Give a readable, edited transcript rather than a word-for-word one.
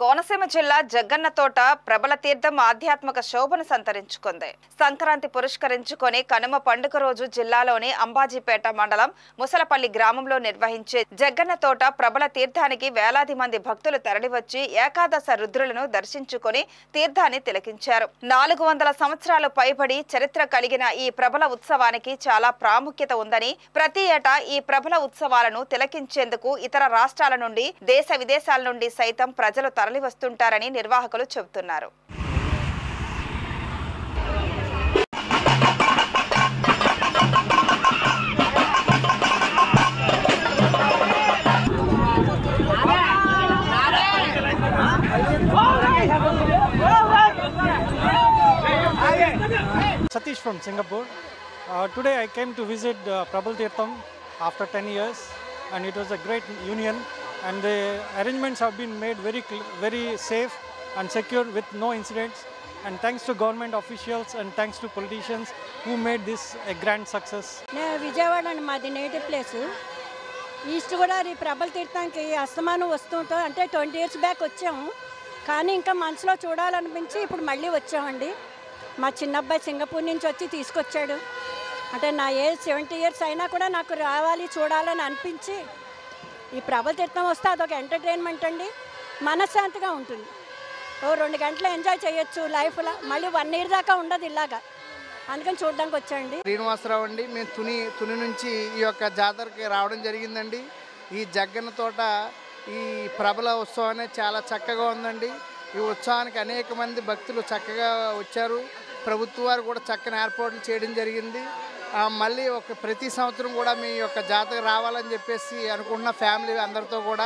కోనసీమ జిల్లా జగ్గన్నతోట ప్రబల తీర్థం ఆధ్యాత్మిక శోభను సంతరించుకుంది. సంక్రాంతి పురస్కరించుకొని కనుమ పండుగ రోజు జిల్లాలోని అంబాజీపేట మండలం ముసలపల్లి గ్రామంలో నిర్వహించే జగ్గన్నతోట ప్రబల తీర్థానికి వేలాది మంది భక్తులు తరలివచ్చి ఏకాదశ రుద్రులను దర్శించుకొని తీర్థాన్ని తిలకించారు. 400 సంవత్సరాలు పైబడి చరిత్ర కలిగిన ఈ ప్రబల ఉత్సవానికి చాలా ప్రాముఖ్యత ఉందని, ప్రతి ఏటా ఈ ప్రబల ఉత్సవాలను తిలకించేందుకు ఇతర రాష్ట్రాల నుండి, దేశ విదేశాల నుండి సైతం ప్రజలు తరలి వస్తుంటారని నిర్వాహకులు చెబుతున్నారు. Satish from Singapore. Today I came to visit Prabal Tirtham after 10 years, and it was a great union, and the arrangements have been made very safe and secure with no incidents, and thanks to government officials and thanks to politicians who made this a grand success. Vijayawada and my native place. East Godavari Prabal Tirthanki అస్తమానం వస్తుంటా అంటే 20 years back వచ్చాము, కానీ ఇంకా మనసులో చూడాలనిపించి ఇప్పుడు మళ్ళీ వచ్చామండి. మా చిన్నబ్బాయి సింగపూర్ నుంచి వచ్చి తీసుకొచ్చాడు. అంటే నా ఏజ్ 70 years అయినా కూడా నాకు రావాలి చూడాలని అనిపించి ఈ ప్రబల తీర్థం వస్తే అదొక ఎంటర్టైన్మెంట్ అండి, మనశ్శాంతిగా ఉంటుంది. 2 గంటలు ఎంజాయ్ చేయొచ్చు లైఫ్లో, మళ్ళీ 1 year దాకా ఉండదు ఇలాగా, అందుకని చూడడానికి వచ్చాండి. శ్రీనివాసరావు అండి, మేము తుని నుంచి ఈ యొక్క జాతరకి రావడం జరిగిందండి. ఈ జగ్గన్నతోట ఈ ప్రబల ఉత్సవం అనేది చాలా చక్కగా ఉందండి. ఈ ఉత్సవానికి అనేక మంది భక్తులు చక్కగా వచ్చారు. ప్రభుత్వ వారు కూడా చక్కని ఏర్పాట్లు చేయడం జరిగింది. మళ్ళీ ప్రతి సంవత్సరం కూడా మీ యొక్క జాతర రావాలని చెప్పేసి అనుకుంటున్న ఫ్యామిలీ అందరితో కూడా